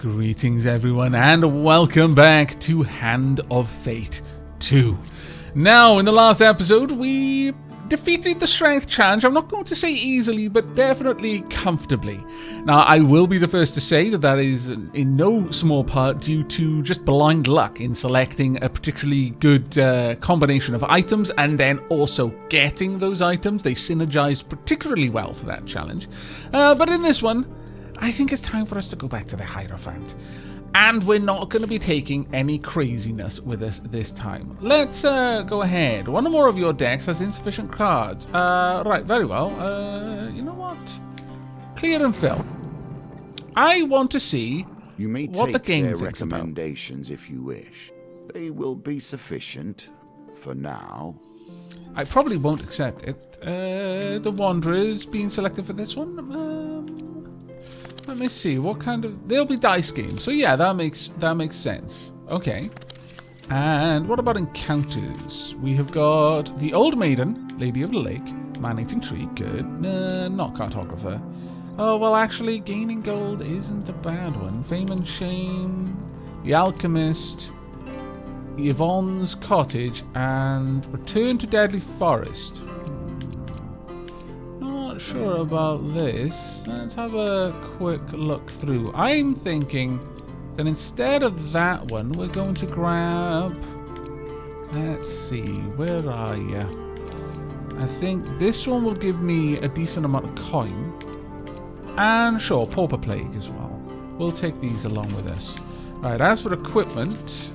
Greetings everyone and welcome back to Hand of Fate 2. Now, in the last episode, we defeated the Strength Challenge. I'm not going to say easily, but definitely comfortably. Now, I will be the first to say that is in no small part due to just blind luck in selecting a particularly good combination of items and then also getting those items. They synergized particularly well for that challenge. But in this one, I think it's time for us to go back to the Hierophant. And we're not going to be taking any craziness with us this time. Let's go ahead. One or more of your decks has insufficient cards. Right, very well. You know what? Clear and fill. I want to see what the game thinks about. Recommendations if you wish. They will be sufficient for now. I probably won't accept it. The Wanderer's being selected for this one. Let me see, what kind of... They'll be dice games, so yeah, that makes sense. Okay. And what about encounters? We have got the Old Maiden, Lady of the Lake, Man-Eating Tree, good. Not Cartographer. Oh, well, actually, Gaining Gold isn't a bad one. Fame and Shame, the Alchemist, Yvonne's Cottage, and Return to Deadly Forest. Sure about this. Let's have a quick look through. I'm thinking that instead of that one, we're going to grab... Let's see, where are you? I think this one will give me a decent amount of coin. And sure, Pauper Plague as well. We'll take these along with us. Right, as for equipment,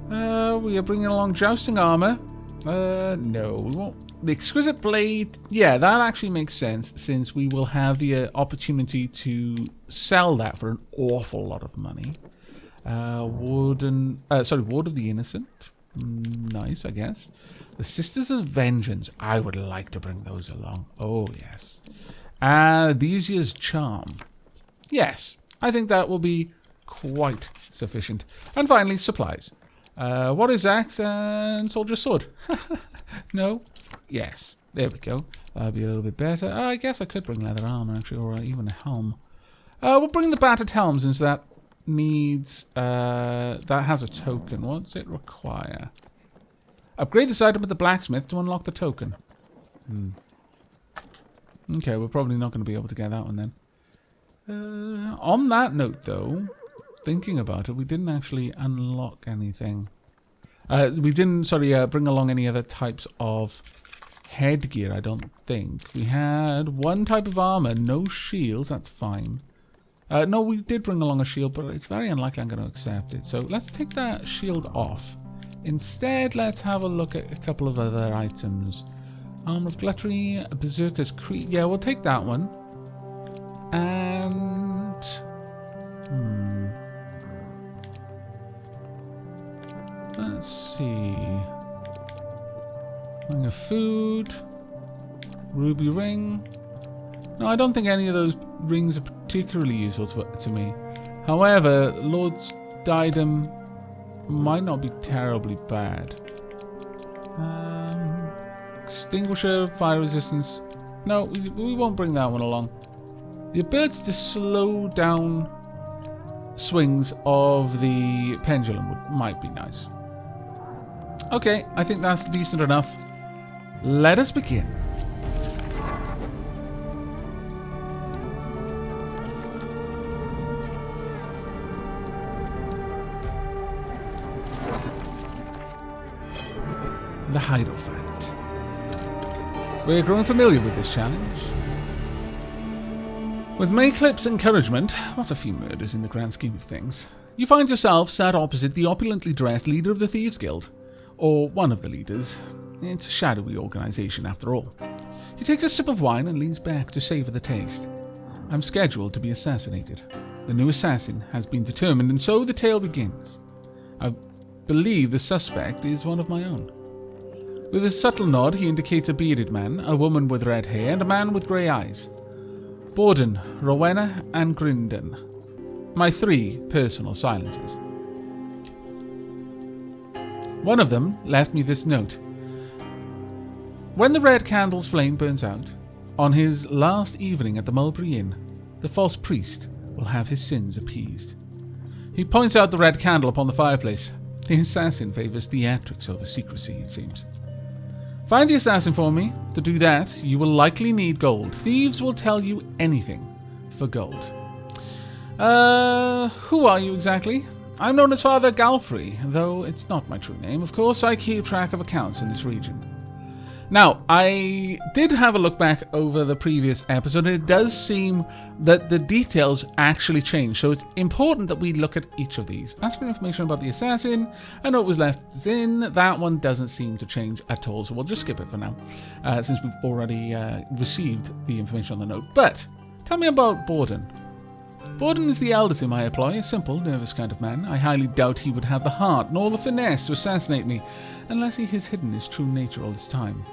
we are bringing along Jousting Armor. No, we won't. The Exquisite Blade, yeah, that actually makes sense since we will have the opportunity to sell that for an awful lot of money. Ward of the Innocent. Nice, I guess. The Sisters of Vengeance. I would like to bring those along. Oh, yes. Adesia's Charm. Yes, I think that will be quite sufficient. And finally, supplies. What is Axe and Soldier's Sword? No? Yes. There we go. That'll be a little bit better. I guess I could bring leather armor, actually, or even a helm. We'll bring the battered helm since that needs... that has a token. What's it require? Upgrade this item with the blacksmith to unlock the token. Okay, we're probably not going to be able to get that one then. On that note, though, thinking about it, we didn't actually unlock anything. We didn't, bring along any other types of headgear, I don't think. We had one type of armor, no shields, that's fine. No, we did bring along a shield, but it's very unlikely I'm going to accept it. So let's take that shield off. Instead, let's have a look at a couple of other items. Armor of Gluttony, Berserker's Creed. Yeah, we'll take that one. And... let's see. Ring of Food. Ruby Ring. No, I don't think any of those rings are particularly useful to me. However, Lord's Diadem might not be terribly bad. Extinguisher, Fire Resistance. No, we won't bring that one along. The ability to slow down swings of the pendulum might be nice. Okay, I think that's decent enough. Let us begin. The Hierophant. We're growing familiar with this challenge. With Mayclip's encouragement, what's a few murders in the grand scheme of things, you find yourself sat opposite the opulently dressed leader of the Thieves Guild. Or one of the leaders. It's a shadowy organisation after all. He takes a sip of wine and leans back to savour the taste. I'm scheduled to be assassinated. The new assassin has been determined, and so the tale begins. I believe the suspect is one of my own. With a subtle nod, he indicates a bearded man, a woman with red hair, and a man with grey eyes. Borden, Rowena, and Grindon. My 3 personal silences. One of them left me this note. When the red candle's flame burns out, on his last evening at the Mulberry Inn, the false priest will have his sins appeased. He points out the red candle upon the fireplace. The assassin favors theatrics over secrecy, it seems. Find the assassin for me. To do that, you will likely need gold. Thieves will tell you anything for gold. Who are you exactly? I'm known as Father Galfrey, though it's not my true name. Of course, I keep track of accounts in this region. Now, I did have a look back over the previous episode, and it does seem that the details actually change, so it's important that we look at each of these. Ask for information about the assassin. I know it was left as in. That one doesn't seem to change at all, so we'll just skip it for now, since we've already received the information on the note. But, tell me about Borden. Borden is the eldest in my employ, a simple, nervous kind of man. I highly doubt he would have the heart nor the finesse to assassinate me, unless he has hidden his true nature all this time.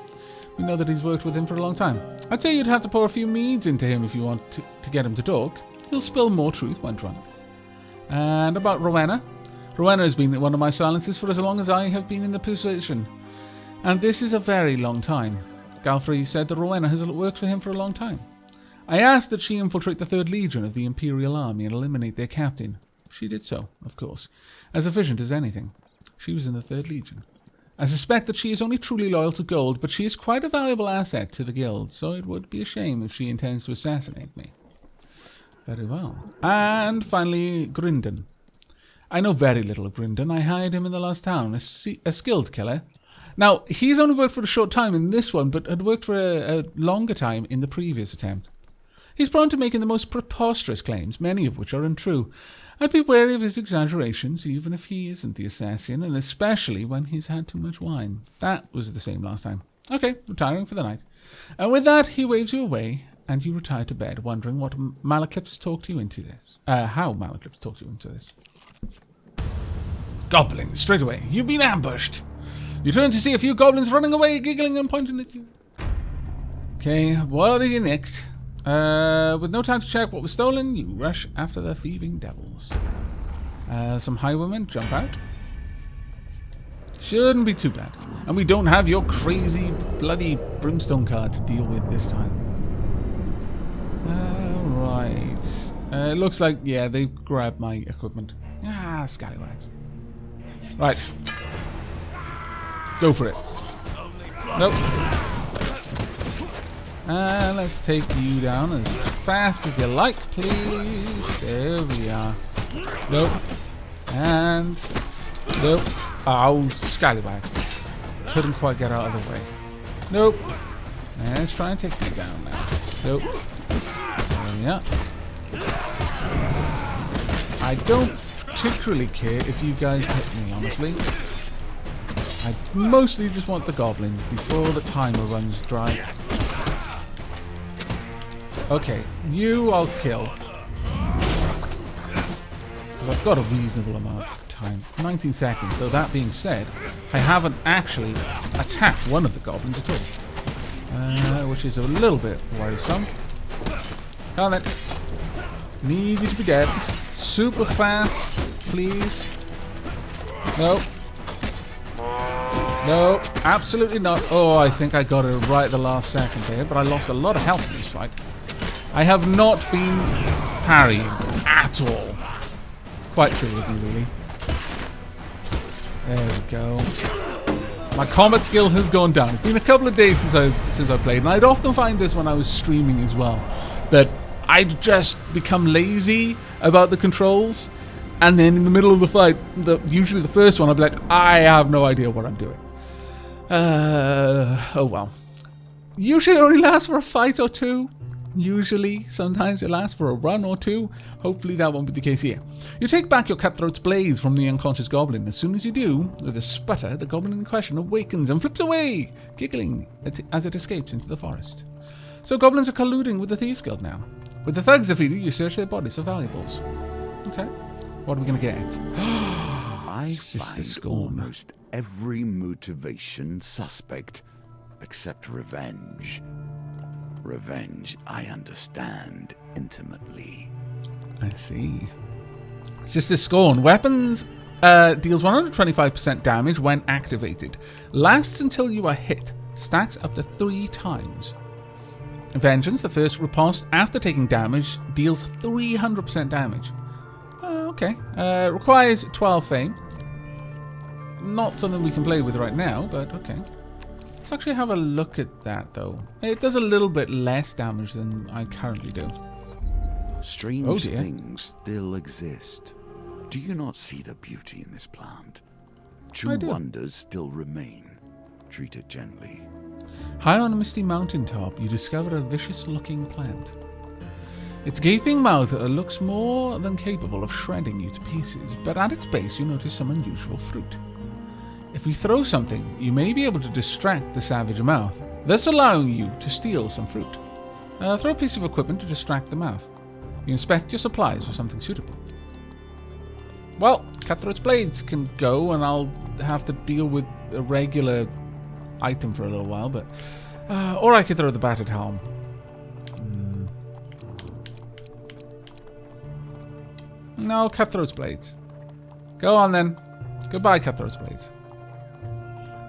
We know that he's worked with him for a long time. I'd say you'd have to pour a few meads into him if you want to get him to talk. He'll spill more truth when drunk. And about Rowena. Rowena has been one of my silences for as long as I have been in the position. And this is a very long time. Galfrey said that Rowena has worked for him for a long time. I asked that she infiltrate the 3rd Legion of the Imperial Army and eliminate their captain. She did so, of course, as efficient as anything. She was in the 3rd Legion. I suspect that she is only truly loyal to gold, but she is quite a valuable asset to the guild, so it would be a shame if she intends to assassinate me. Very well. And finally, Grindon. I know very little of Grindon. I hired him in the last town, a skilled killer. Now, he's only worked for a short time in this one, but had worked for a longer time in the previous attempt. He's prone to making the most preposterous claims, many of which are untrue. I'd be wary of his exaggerations, even if he isn't the assassin, and especially when he's had too much wine. That was the same last time. Okay, retiring for the night. And with that, he waves you away, and you retire to bed, wondering what Malaclips talked you into this. How Malaclips talked you into this. Goblin, straight away. You've been ambushed. You turn to see a few goblins running away, giggling and pointing at you. Okay, what are you next? With no time to check what was stolen, you rush after the thieving devils. Some highwaymen jump out. Shouldn't be too bad. And we don't have your crazy, bloody brimstone card to deal with this time. Right. It looks like, yeah, they've grabbed my equipment. Ah, scallywags. Right. Go for it. Nope. Let's take you down as fast as you like, please. There we are. Nope. And... Nope. Oh, scallywags. Couldn't quite get out of the way. Nope. Let's try and take you down now. Nope. There we are. I don't particularly care if you guys hit me, honestly. I mostly just want the goblin before the timer runs dry. Okay, you I'll kill. Because I've got a reasonable amount of time. 19 seconds, though that being said, I haven't actually attacked one of the goblins at all. Which is a little bit worrisome. Come on. Need you to be dead. Super fast, please. Nope. No, absolutely not. Oh, I think I got it right at the last second there, but I lost a lot of health in this fight. I have not been parrying at all. Quite silly of me, really. There we go. My combat skill has gone down. It's been a couple of days since I played, and I'd often find this when I was streaming as well, that I'd just become lazy about the controls, and then in the middle of the fight, usually the first one, I'd be like, I have no idea what I'm doing. Oh well. Usually it only lasts for a fight or two. Usually, sometimes it lasts for a run or two. Hopefully that won't be the case here. You take back your cutthroat's blades from the unconscious goblin. As soon as you do, with a sputter, the goblin in question awakens and flips away, giggling as it escapes into the forest. So goblins are colluding with the Thieves Guild now. With the thugs defeated, you search their bodies for valuables. Okay. What are we going to get? I find almost every motivation suspect, except revenge. Revenge, I understand intimately. I see. Just a scorn. Weapons deals 125% damage when activated. Lasts until you are hit. Stacks up to 3 times. Vengeance, the first riposte after taking damage, deals 300% damage. Okay. Requires 12 fame. Not something we can play with right now, but okay. Let's actually have a look at that, though. It does a little bit less damage than I currently do. Strange things still exist. Do you not see the beauty in this plant? True wonders still remain. Treat it gently. High on a misty mountaintop, you discover a vicious-looking plant. Its gaping mouth looks more than capable of shredding you to pieces, but at its base you notice some unusual fruit. If you throw something, you may be able to distract the savage mouth, thus allowing you to steal some fruit. Throw a piece of equipment to distract the mouth. You inspect your supplies for something suitable. Well, Cutthroat's Blades can go, and I'll have to deal with a regular item for a little while, but... or I could throw the Battered Helm. No, Cutthroat's Blades. Go on, then. Goodbye, Cutthroat's Blades.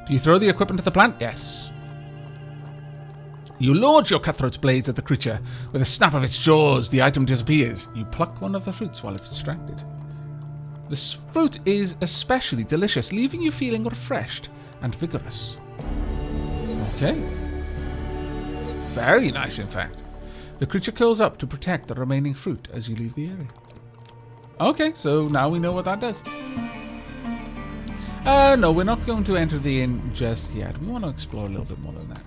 Do you throw the equipment at the plant? Yes. You launch your Cutthroat's Blades at the creature. With a snap of its jaws, the item disappears. You pluck one of the fruits while it's distracted. This fruit is especially delicious, leaving you feeling refreshed and vigorous. Okay. Very nice, in fact. The creature curls up to protect the remaining fruit as you leave the area. Okay, so now we know what that does. No, we're not going to enter the inn just yet. We want to explore a little bit more than that.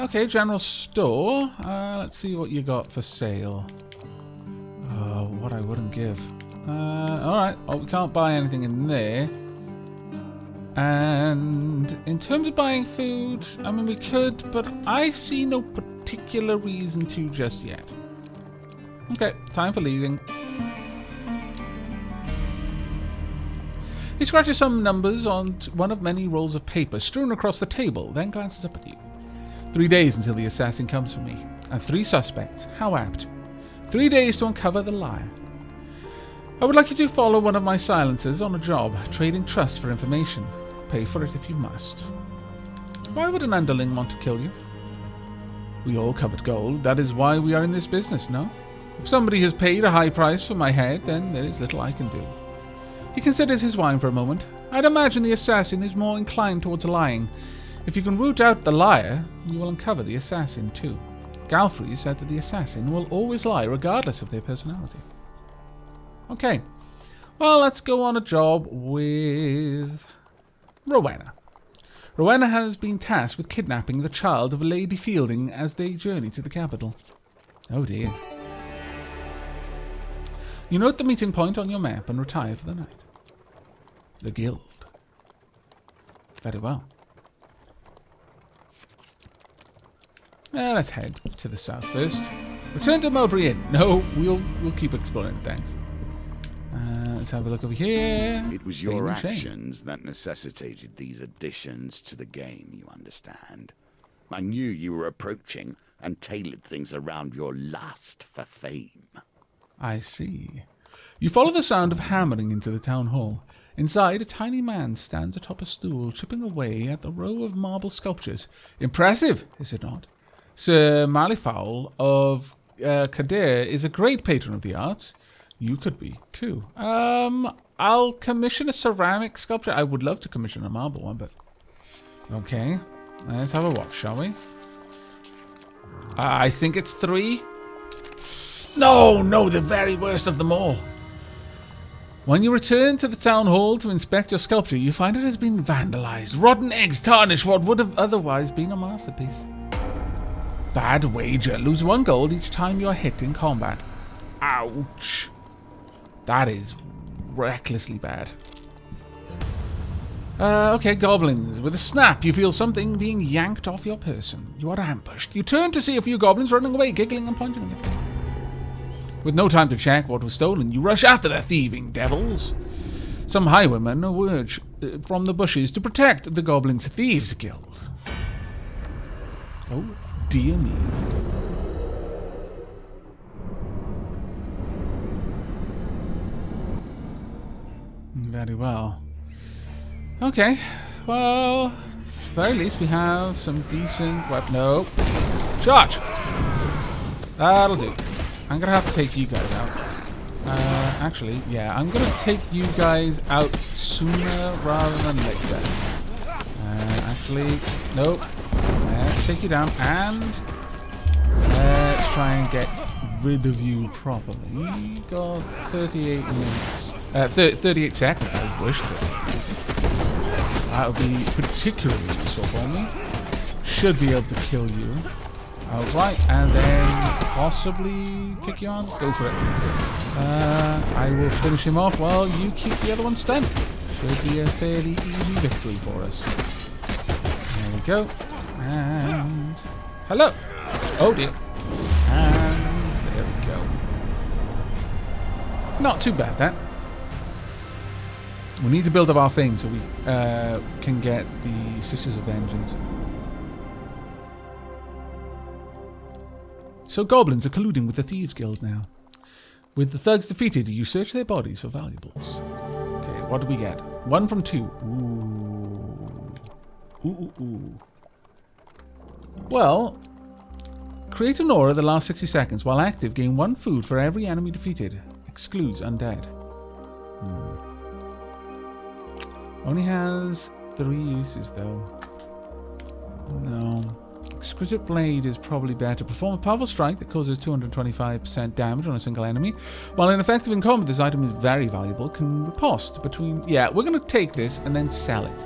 Okay, general store. Let's see what you got for sale. What I wouldn't give. Alright, we can't buy anything in there. And in terms of buying food, I mean, we could, but I see no particular reason to just yet. Okay, time for leaving. He scratches some numbers on one of many rolls of paper strewn across the table, then glances up at you. 3 days until the assassin comes for me, and 3 suspects. How apt. 3 days to uncover the liar. I would like you to follow one of my silencers on a job, trading trust for information. Pay for it if you must. Why would an underling want to kill you? We all covered gold. That is why we are in this business, no? If somebody has paid a high price for my head, then there is little I can do. He considers his wine for a moment. I'd imagine the assassin is more inclined towards lying. If you can root out the liar, you will uncover the assassin too. Galfrey said that the assassin will always lie regardless of their personality. Okay. Well, let's go on a job with Rowena. Rowena has been tasked with kidnapping the child of Lady Fielding as they journey to the capital. Oh dear. You note the meeting point on your map and retire for the night. The guild. Very well. Let's head to the south first. Return to Mulberry Inn. No, we'll keep exploring, thanks. Let's have a look over here. It was your actions that necessitated these additions to the game, you understand. I knew you were approaching and tailored things around your lust for fame. I see. You follow the sound of hammering into the town hall. Inside, a tiny man stands atop a stool, chipping away at the row of marble sculptures. Impressive, is it not? Sir Malifowl of Kadir is a great patron of the arts. You could be, too. I'll commission a ceramic sculpture. I would love to commission a marble one, but... Okay. Let's have a watch, shall we? I think it's 3. No, the very worst of them all. When you return to the town hall to inspect your sculpture, you find it has been vandalized. Rotten eggs tarnish what would have otherwise been a masterpiece. Bad wager. Lose 1 gold each time you are hit in combat. Ouch. That is recklessly bad. Okay, goblins. With a snap, you feel something being yanked off your person. You are ambushed. You turn to see a few goblins running away, giggling and pointing at you. With no time to check what was stolen, you rush after the thieving devils. Some highwaymen emerge from the bushes to protect the goblins' thieves guild. Oh, dear me. Very well. Okay, well, at the very least we have some decent weapon. No. Charge! That'll do. I'm gonna have to take you guys out. Actually, yeah, I'm going to take you guys out sooner rather than later. Actually, nope. Let's take you down and let's try and get rid of you properly. Got 38 minutes. 38 seconds, I wish that. That would be particularly useful for me. Should be able to kill you outright and then possibly take you on. Go for it. I will finish him off while you keep the other one stunned. Should be a fairly easy victory for us. There we go. And hello. Oh dear. And there we go. Not too bad, that. We need to build up our thing so we can get the Sisters of Vengeance. So goblins are colluding with the Thieves Guild now. With the thugs defeated, you search their bodies for valuables. Okay, what do we get? 1 from 2. Ooh. Well, create an aura the last 60 seconds. While active, gain 1 food for every enemy defeated. Excludes undead. Only has 3 uses though. No. Exquisite Blade is probably better. Perform a powerful strike that causes 225% damage on a single enemy. While ineffective in combat, this item is very valuable. Can riposte between... Yeah, we're going to take this and then sell it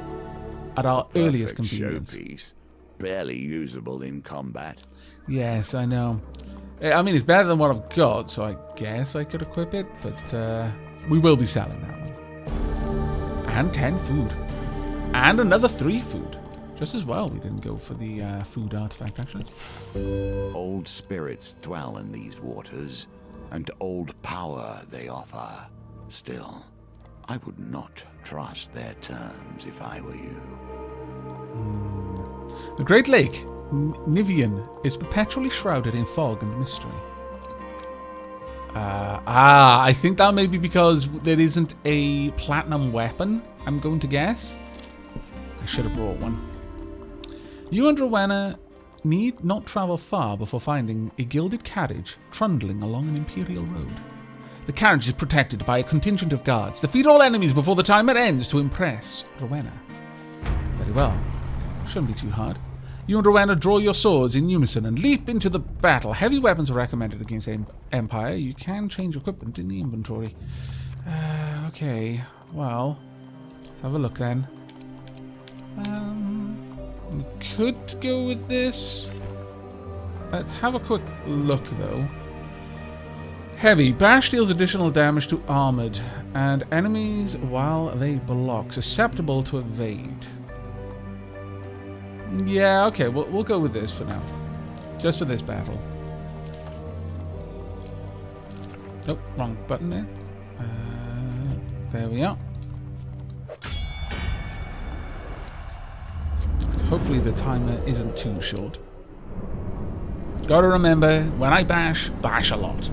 at our earliest convenience. Showpiece. Barely usable in combat. Yes, I know. I mean, it's better than what I've got, so I guess I could equip it, but we will be selling that one. And 10 food. And another 3 food. Just as well we didn't go for the food artifact, actually. Old spirits dwell in these waters, and old power they offer. Still, I would not trust their terms if I were you. The Great Lake, Nivian, is perpetually shrouded in fog and mystery. I think that may be because there isn't a platinum weapon, I'm going to guess. I should have brought one. You and Rowena need not travel far before finding a gilded carriage trundling along an imperial road. The carriage is protected by a contingent of guards. Defeat all enemies before the timer ends to impress Rowena. Very well. Shouldn't be too hard. You and Rowena draw your swords in unison and leap into the battle. Heavy weapons are recommended against Empire. You can change equipment in the inventory. Okay, well, let's have a look then. We could go with this. Let's have a quick look, though. Heavy. Bash deals additional damage to armored and enemies while they block. Susceptible to evade. Yeah, okay. We'll go with this for now. Just for this battle. Oh, wrong button there. There we are. Hopefully the timer isn't too short. Gotta remember, when I bash a lot.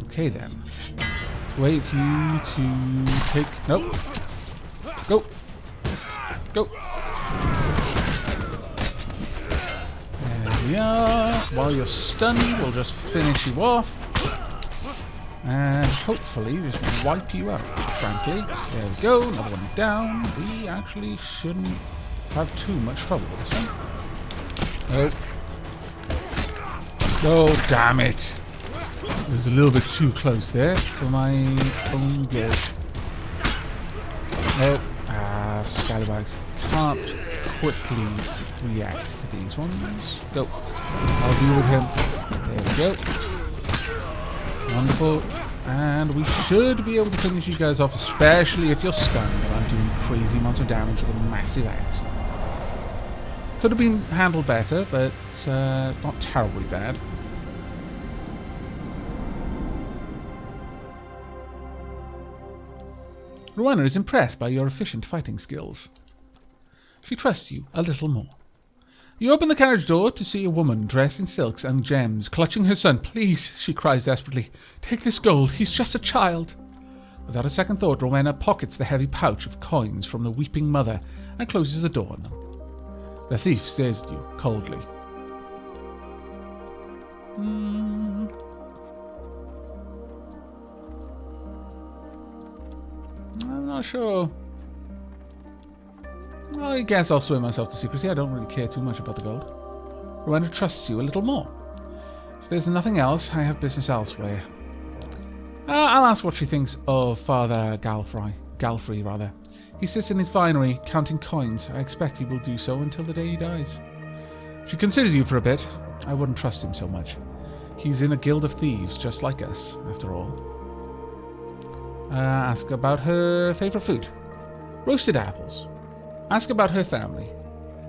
Okay then. Let's wait for you to take... Nope. Go. Go. There we are. While you're stunned, we'll just finish you off. And hopefully just wipe you out, frankly. There we go, another one down. We actually shouldn't have too much trouble with this one. Nope. Oh, damn it. It was a little bit too close there for my own good. Nope. Scallywags can't quickly react to these ones. Go. I'll deal with him. There we go. Wonderful. And we should be able to finish you guys off, especially if you're stunned and I'm doing crazy amounts of damage with a massive axe. Could have been handled better, but not terribly bad. Rowena is impressed by your efficient fighting skills. She trusts you a little more. You open the carriage door to see a woman dressed in silks and gems, clutching her son. Please, she cries desperately, take this gold. He's just a child. Without a second thought, Rowena pockets the heavy pouch of coins from the weeping mother and closes the door on them. The thief stares at you coldly. I'm not sure. Well, I guess I'll swear myself to secrecy. I don't really care too much about the gold. Rowena trusts you a little more. If there's nothing else, I have business elsewhere. I'll ask what she thinks of Father Galfrey, rather. He sits in his finery, counting coins. I expect he will do so until the day he dies. She considered you for a bit. I wouldn't trust him so much. He's in a guild of thieves, just like us, after all. Ask about her favourite food. Roasted apples. Ask about her family.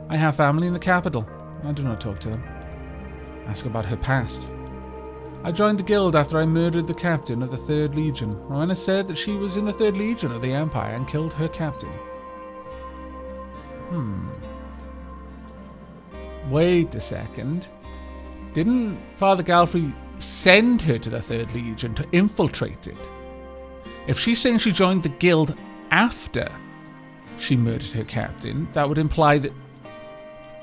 I have family in the capital. I do not talk to them. Ask about her past. I joined the guild after I murdered the captain of the 3rd Legion. Rowena said that she was in the 3rd Legion of the Empire and killed her captain. Wait a second. Didn't Father Galfrey send her to the 3rd Legion to infiltrate it? If she's saying she joined the guild after she murdered her captain, that would imply that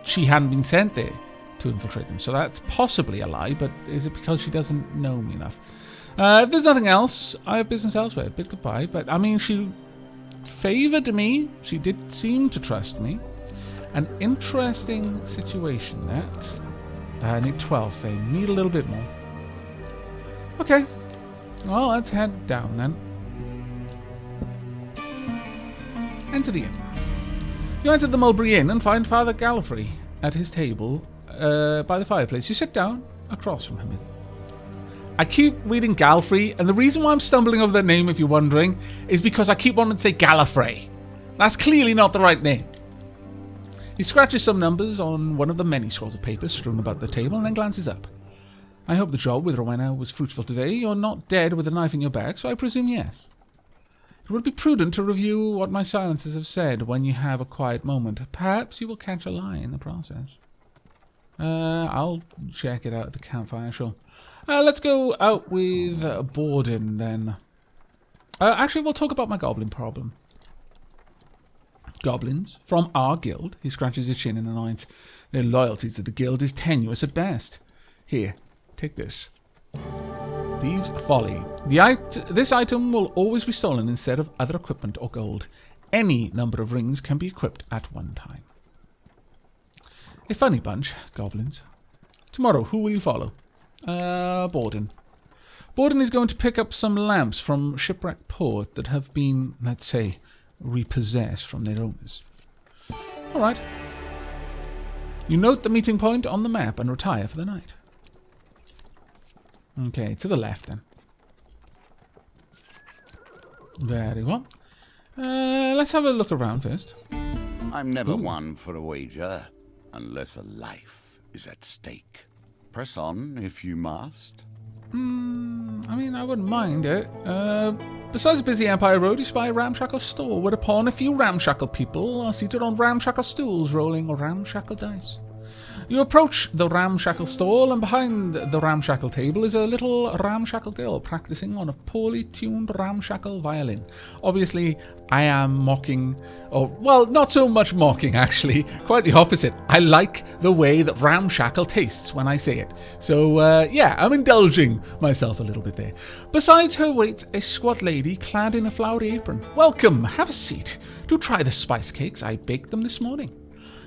she hadn't been sent there to infiltrate them. So that's possibly a lie, but is it because she doesn't know me enough? If there's nothing else, I have business elsewhere. Bid goodbye. But, I mean, she favoured me. She did seem to trust me. An interesting situation, that. I need 12 fame. Need a little bit more. Okay. Well, let's head down then. Enter the inn. You enter the Mulberry Inn and find Father Galfrey at his table by the fireplace. You sit down across from him. I keep reading Galfrey, and the reason why I'm stumbling over that name, if you're wondering, is because I keep wanting to say Gallifrey. That's clearly not the right name. He scratches some numbers on one of the many scrolls of paper strewn about the table and then glances up. I hope the job with Rowena was fruitful today. You're not dead with a knife in your back, so I presume yes. It would be prudent to review what my silencers have said when you have a quiet moment. Perhaps you will catch a lie in the process. I'll check it out at the campfire, sure. Let's go out with Borden, then. Actually, we'll talk about my goblin problem. Goblins from our guild. He scratches his chin in annoyance. Their loyalty to the guild is tenuous at best. Here, take this. Thieves' Folly. This item will always be stolen instead of other equipment or gold. Any number of rings can be equipped at one time. A funny bunch, goblins. Tomorrow, who will you follow? Borden. Borden is going to pick up some lamps from Shipwreck Port that have been, let's say, repossessed from their owners. All right. You note the meeting point on the map and retire for the night. Okay, to the left then. Very well. Let's have a look around first. I'm never one for a wager, unless a life is at stake. Press on if you must. I mean, I wouldn't mind it. Besides a busy Empire Road, you spy a ramshackle store, whereupon a few ramshackle people are seated on ramshackle stools, rolling ramshackle dice. You approach the ramshackle stall, and behind the ramshackle table is a little ramshackle girl practicing on a poorly tuned ramshackle violin. Obviously, I am mocking, or, well, not so much mocking, actually. Quite the opposite. I like the way that ramshackle tastes when I say it. So, yeah, I'm indulging myself a little bit there. Beside her waits a squat lady clad in a flowery apron. Welcome, have a seat. Do try the spice cakes. I baked them this morning.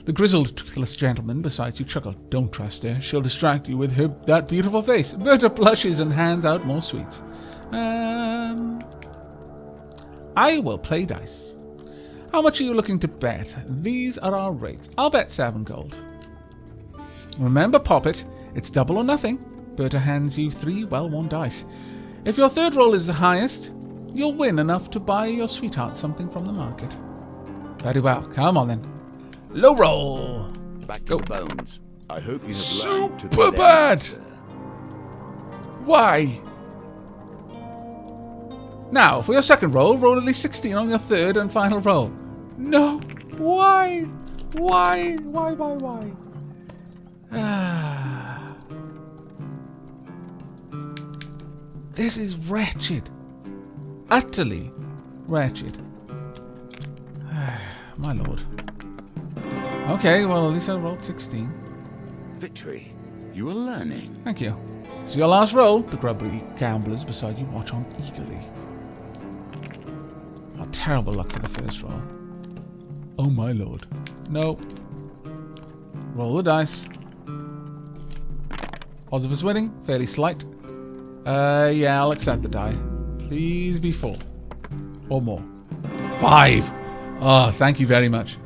The grizzled, toothless gentleman beside you chuckled. Don't trust her. She'll distract you with that beautiful face. Berta blushes and hands out more sweets. I will play dice. How much are you looking to bet? These are our rates. I'll bet 7 gold. Remember, Poppet, it's double or nothing. Berta hands you 3 well-worn dice. If your third roll is the highest, you'll win enough to buy your sweetheart something from the market. Very well. Come on then. Low roll. Back to the bones. I hope you have learned to Super bad. Why? Now, for your second roll, roll at least 16 on your third and final roll. No. Why? Why? This is wretched. Utterly wretched. My lord. Okay, well, at least I rolled 16. Victory. You are learning. Thank you. It's your last roll. The grubby gamblers beside you watch on eagerly. Oh, terrible luck for the first roll. Oh my lord. No. Roll the dice. Odds of us winning, fairly slight. Yeah, I'll accept the die. Please be 4. Or more. 5! Oh, thank you very much.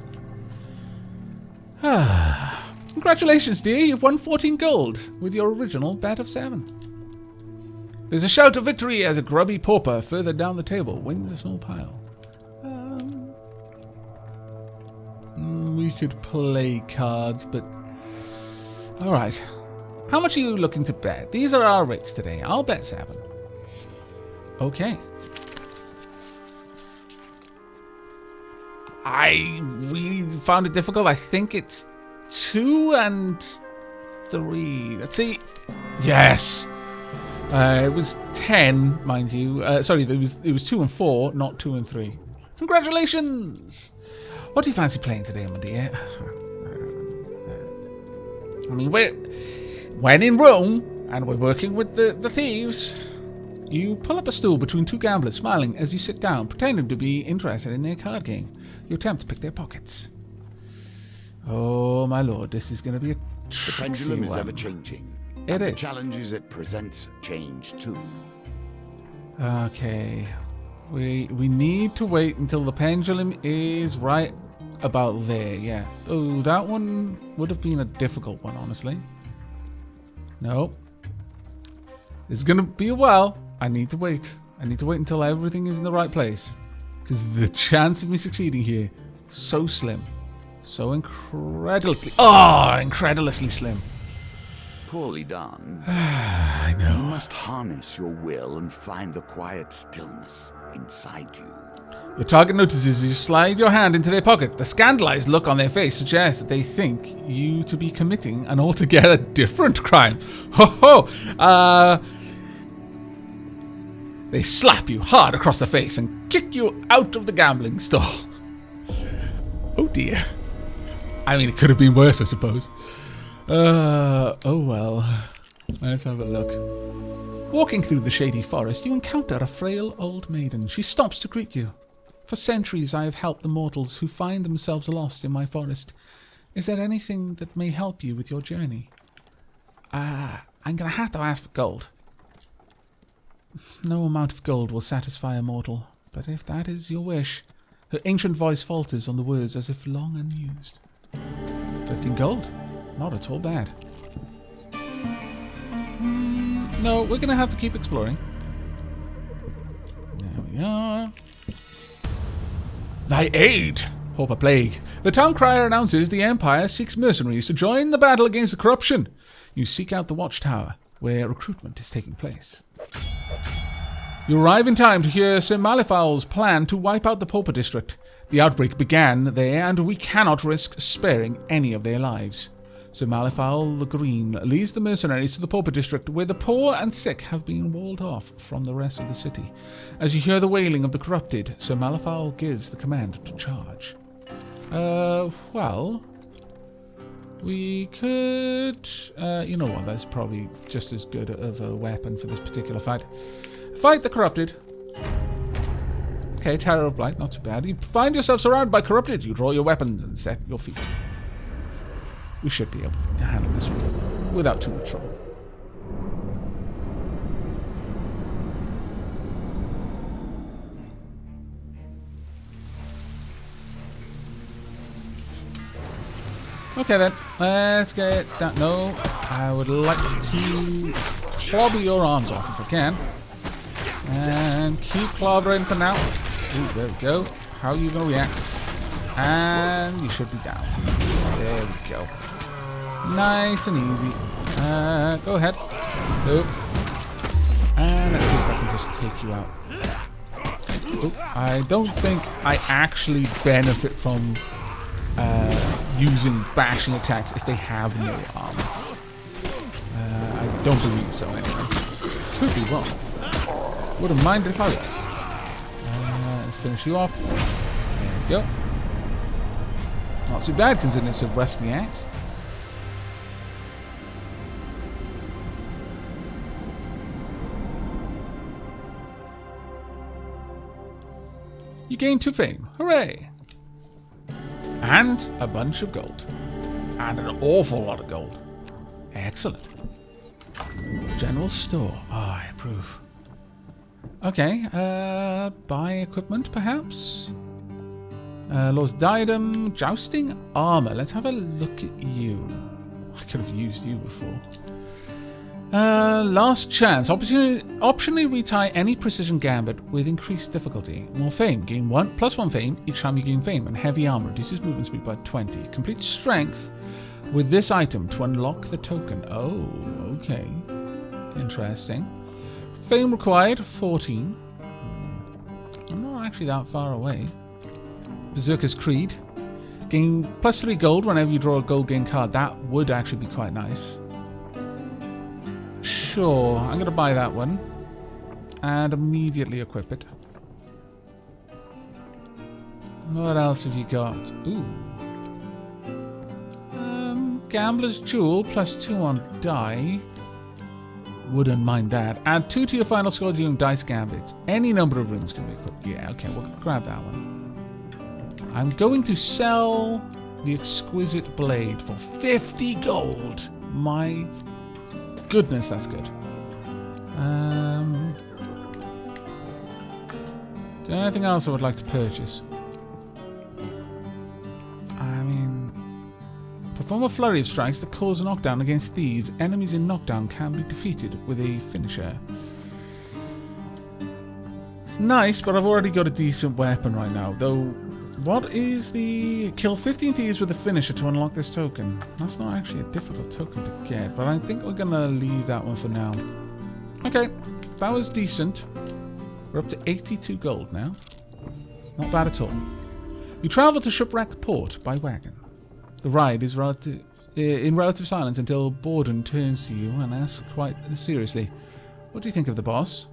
Congratulations, dear. You've won 14 gold with your original bet of 7. There's a shout of victory as a grubby pauper further down the table wins a small pile. We could play cards, but... Alright. How much are you looking to bet? These are our rates today. I'll bet 7. Okay. I really found it difficult. I think it's 2 and 3. Let's see. Yes. It was 10, mind you. Sorry, it was 2 and 4, not 2 and 3. Congratulations! What do you fancy playing today, my dear? I mean, when in Rome, and we're working with the thieves, you pull up a stool between 2 gamblers, smiling as you sit down, pretending to be interested in their card game. You attempt to pick their pockets. Oh, my lord, this is going to be a tricksy The pendulum one. is ever changing. It and is. The challenges it presents change too. Okay. We need to wait until the pendulum is right about there, yeah. Oh, that one would have been a difficult one, honestly. No. It's going to be a while. I need to wait. I need to wait until everything is in the right place. Because the chance of me succeeding here, so slim. So incredulously slim. Poorly done. I You know. must harness your will and find the quiet stillness inside you. Your target notices as you slide your hand into their pocket. The scandalized look on their face suggests that they think you to be committing an altogether different crime. Ho ho! They slap you hard across the face and kick you out of the gambling stall. Oh dear. I mean, it could have been worse, I suppose. Oh well. Let's have a look. Walking through the shady forest, you encounter a frail old maiden. She stops to greet you. For centuries I have helped the mortals who find themselves lost in my forest. Is there anything that may help you with your journey? I'm going to have to ask for gold. No amount of gold will satisfy a mortal, but if that is your wish... Her ancient voice falters on the words as if long unused. 15 gold? Not at all bad. No, we're going to have to keep exploring. There we are. Thy aid, Pauper Plague. The town crier announces the Empire seeks mercenaries to join the battle against the corruption. You seek out the watchtower, where recruitment is taking place. You arrive in time to hear Sir Malifaux's plan to wipe out the Pauper district. The outbreak began there, and we cannot risk sparing any of their lives. Sir Malifaux the Green leads the mercenaries to the Pauper district, where the poor and sick have been walled off from the rest of the city. As you hear the wailing of the corrupted, Sir Malifaux gives the command to charge. Well... We could... you know what, that's probably just as good of a weapon for this particular fight. Fight the corrupted. Okay, Terror of Blight, not too bad. You find yourself surrounded by corrupted. You draw your weapons and set your feet. We should be able to handle this one without too much trouble. Okay then, let's get that. No, I would like to clobber your arms off if I can. And keep clobbering for now. Ooh, there we go. How are you going to react? And you should be down. There we go. Nice and easy. Go ahead. Oop. And let's see if I can just take you out. Oop. I don't think I actually benefit from using bashing attacks if they have no armor. I don't believe so anyway. Could be wrong. Wouldn't mind if I was. Let's finish you off. There we go. Not too bad considering it's a rusty axe. You gain 2 fame. Hooray! And a bunch of gold. And an awful lot of gold. Excellent. General store. I approve. Okay, buy equipment perhaps? Lost diadem, jousting armor. Let's have a look at you. I could have used you before. Last chance. Optionally retie any precision gambit with increased difficulty. More fame. Gain +1 fame each time you gain fame. And heavy armor reduces movement speed by 20. Complete strength with this item to unlock the token. Oh, okay. Interesting. Fame required, 14. I'm not actually that far away. Berserker's Creed. Gain +3 gold whenever you draw a gold gain card. That would actually be quite nice. Sure, I'm going to buy that one. And immediately equip it. What else have you got? Ooh. Gambler's Jewel, +2 on die. Wouldn't mind that. Add 2 to your final score during dice gambits. Any number of rooms can be equipped. Yeah, okay, we'll grab that one. I'm going to sell the Exquisite Blade for 50 gold. My goodness, that's good. Is there anything else I would like to purchase? I mean, perform a flurry of strikes that cause a knockdown against thieves. Enemies in knockdown can be defeated with a finisher. It's nice, but I've already got a decent weapon right now. Though, what is the... Kill 15 thieves with a finisher to unlock this token. That's not actually a difficult token to get, but I think we're going to leave that one for now. Okay, that was decent. We're up to 82 gold now. Not bad at all. You travel to Shipwreck Port by wagon. The ride is in relative silence until Borden turns to you and asks quite seriously, "What do you think of the boss?"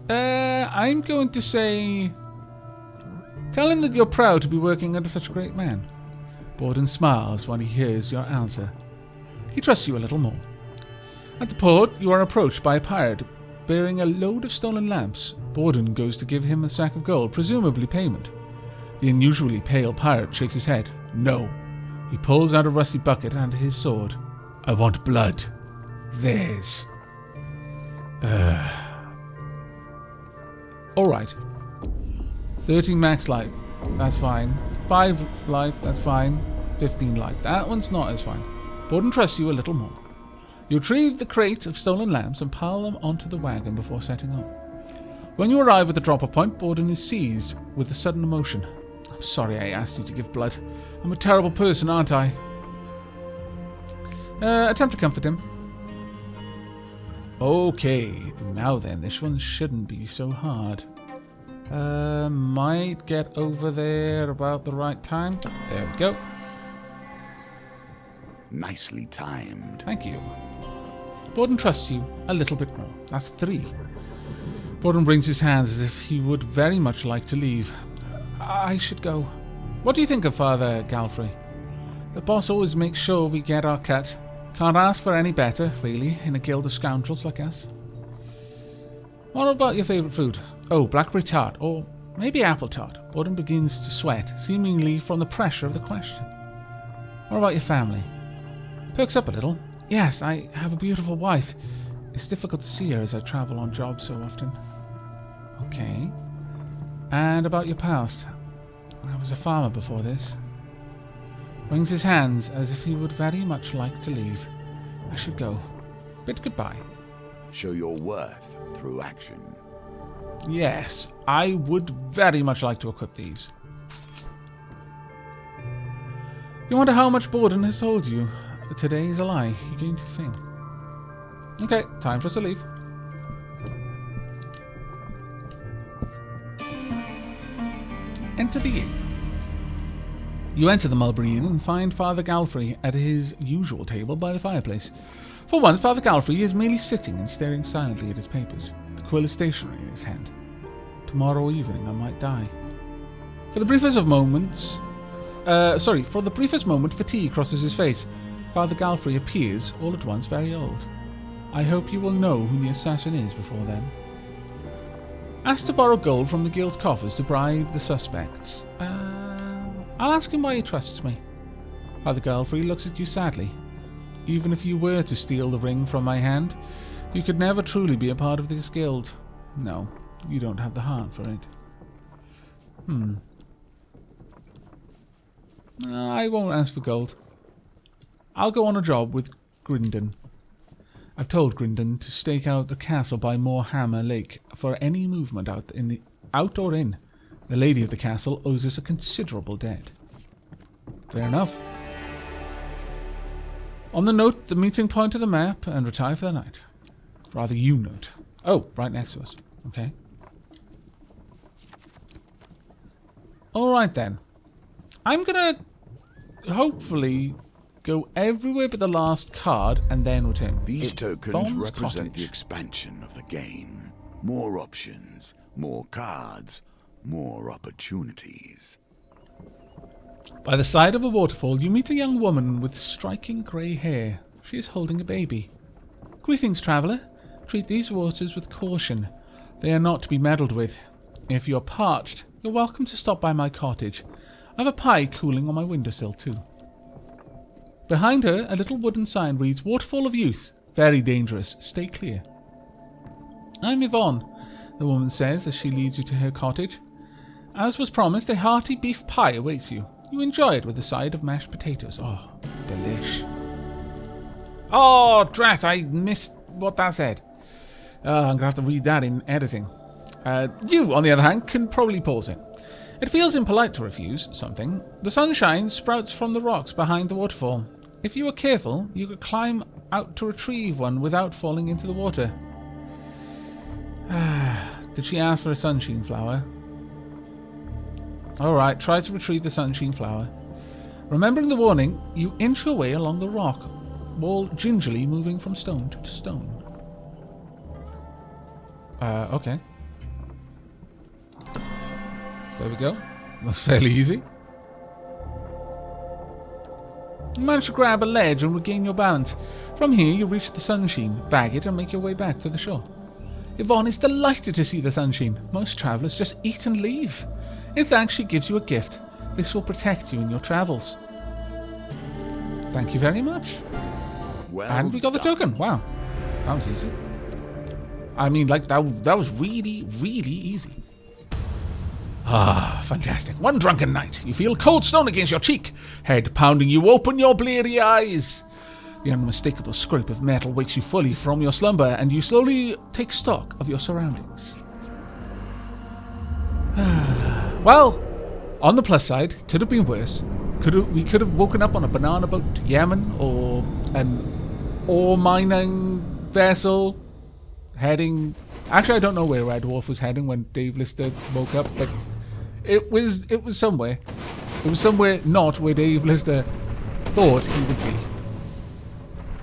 I'm going to say... Tell him that you're proud to be working under such a great man. Borden smiles when he hears your answer. He trusts you a little more. At the port, you are approached by a pirate bearing a load of stolen lamps. Borden goes to give him a sack of gold, presumably payment. The unusually pale pirate shakes his head. No. He pulls out a rusty bucket and his sword. I want blood. Theirs. Alright. 13 max life. That's fine. 5 life. That's fine. 15 life. That one's not as fine. Borden trusts you a little more. You retrieve the crates of stolen lamps and pile them onto the wagon before setting off. When you arrive at the drop-off point, Borden is seized with a sudden emotion. I'm sorry I asked you to give blood. I'm a terrible person, aren't I? Attempt to comfort him. Okay, now then, this one shouldn't be so hard. Might get over there about the right time. There we go. Nicely timed. Thank you. Borden trusts you a little bit more. That's 3. Borden wrings his hands as if he would very much like to leave. I should go. What do you think of Father Galfrey? The boss always makes sure we get our cut. Can't ask for any better, really, in a guild of scoundrels like us. What about your favourite food? Oh, blackberry tart, or maybe apple tart. Borden begins to sweat, seemingly from the pressure of the question. What about your family? Perks up a little. Yes, I have a beautiful wife. It's difficult to see her as I travel on jobs so often. Okay. And about your past? I was a farmer before this. Wrings his hands as if he would very much like to leave. I should go. Bid goodbye. Show your worth through action. Yes, I would very much like to equip these. You wonder how much Borden has told you? Today is a lie. You gained 2 fame. Okay, time for us to leave. Enter the inn. You enter the Mulberry Inn and find Father Galfrey at his usual table by the fireplace. For once, Father Galfrey is merely sitting and staring silently at his papers, the quill is stationary in his hand. Tomorrow evening I might die. For the briefest moment, fatigue crosses his face. Father Galfrey appears, all at once, very old. I hope you will know who the assassin is before then. Ask to borrow gold from the guild's coffers to bribe the suspects. I'll ask him why he trusts me. Father Galfrey looks at you sadly. Even if you were to steal the ring from my hand, you could never truly be a part of this guild. No, you don't have the heart for it. I won't ask for gold. I'll go on a job with Grindon. I've told Grindon to stake out the castle by Moorhammer Lake for any movement out or in. The lady of the castle owes us a considerable debt. Fair enough. On the note, the meeting point of the map, and retire for the night. Rather, you note. Oh, right next to us. Okay. Alright then. I'm gonna hopefully go everywhere but the last card and then return. These tokens represent the cottage. expansion of the game. More options, more cards, more opportunities. By the side of a waterfall, you meet a young woman with striking grey hair. She is holding a baby. Greetings, traveller. Treat these waters with caution. They are not to be meddled with. If you're parched, you're welcome to stop by my cottage. I have a pie cooling on my windowsill too. Behind her, a little wooden sign reads, Waterfall of Youth. Very dangerous. Stay clear. I'm Yvonne, the woman says as she leads you to her cottage. As was promised, a hearty beef pie awaits you. You enjoy it with a side of mashed potatoes. Oh, delish. Oh, drat, I missed what that said. I'm going to have to read that in editing. You, on the other hand, can probably pause it. It feels impolite to refuse something. The sunshine sprouts from the rocks behind the waterfall. If you were careful, you could climb out to retrieve one without falling into the water. Did she ask for a sunshine flower? Alright, try to retrieve the sunshine flower. Remembering the warning, you inch your way along the rock wall, gingerly moving from stone to stone. Okay. There we go. That's fairly easy. You manage to grab a ledge and regain your balance. From here, you reach the sunshine, bag it, and make your way back to the shore. Yvonne is delighted to see the sunshine. Most travellers just eat and leave. In fact, she gives you a gift. This will protect you in your travels. Thank you very much. Well And we got the done. token. Wow. That was easy. I mean, like, that was really, really easy. Ah, fantastic. One drunken night. You feel cold stone against your cheek. Head pounding, you open your bleary eyes. The unmistakable scrape of metal wakes you fully from your slumber, and you slowly take stock of your surroundings. Well, on the plus side, could have been worse. We could have woken up on a banana boat to Yemen, or an ore mining vessel heading... Actually, I don't know where Red Dwarf was heading when Dave Lister woke up, but it was somewhere. It was somewhere not where Dave Lister thought he would be.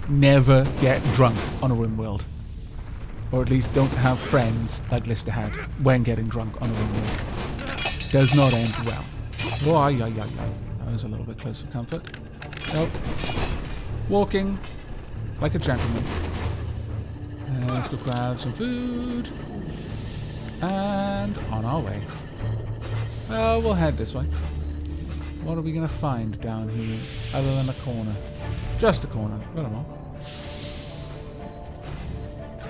Never get drunk on a RimWorld. Or at least don't have friends like Lister had when getting drunk on a RimWorld. Does not end well. Oh, aye. That was a little bit close for comfort. Nope. Walking like a gentleman. Let's go grab some food. And on our way. We'll head this way. What are we going to find down here other than a corner? Just a corner. I don't know.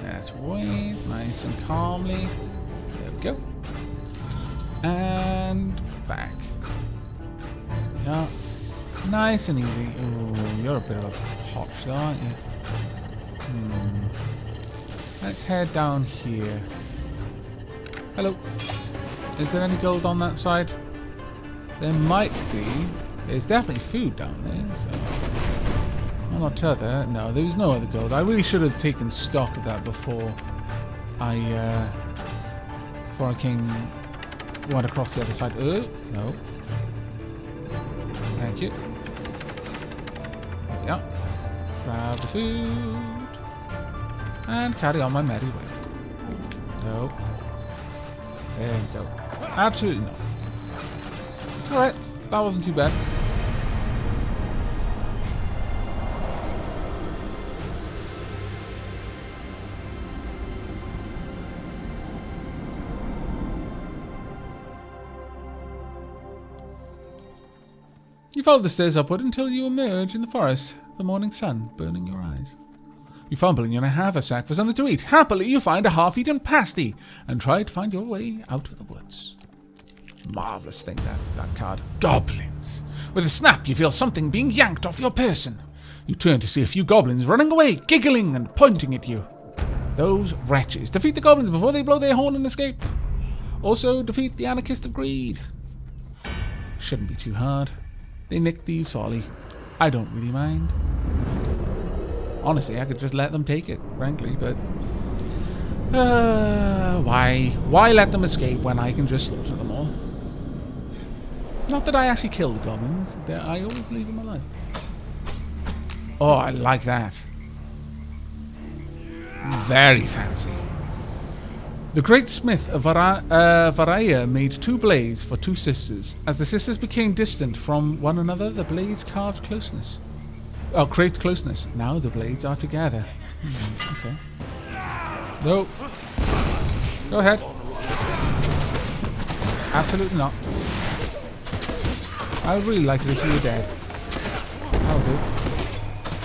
Let's wait nice and calmly. There we go. And back. Yeah. Nice and easy. Ooh, you're a bit of a hot shot, aren't you? Let's head down here. Hello. Is there any gold on that side? There might be. There's definitely food down there, so... One or t'other. No, there was no other gold. I really should have taken stock of that before I went across the other side. No. Thank you. Yeah. Grab the food. And carry on my merry way. Nope. There we go. Absolutely not. Alright, that wasn't too bad. You follow the stairs upward until you emerge in the forest, the morning sun burning your eyes. You fumble in your haversack for something to eat. Happily, you find a half-eaten pasty and try to find your way out of the woods. Marvellous thing, that card. Goblins. With a snap, you feel something being yanked off your person. You turn to see a few goblins running away, giggling and pointing at you. Those wretches. Defeat the goblins before they blow their horn and escape. Also, defeat the anarchist of greed. Shouldn't be too hard. They nicked Thieves' Folly. I don't really mind. Honestly, I could just let them take it, frankly, but... why? Why let them escape when I can just slaughter them all? Not that I actually kill the goblins. I always leave them alive. Oh, I like that. Very fancy. The great smith of Varaya made 2 blades for 2 sisters. As the sisters became distant from one another, the blades carved closeness. Oh, create closeness. Now the blades are together. Okay. No. Go ahead. Absolutely not. I would really like it if you were dead. That'll do.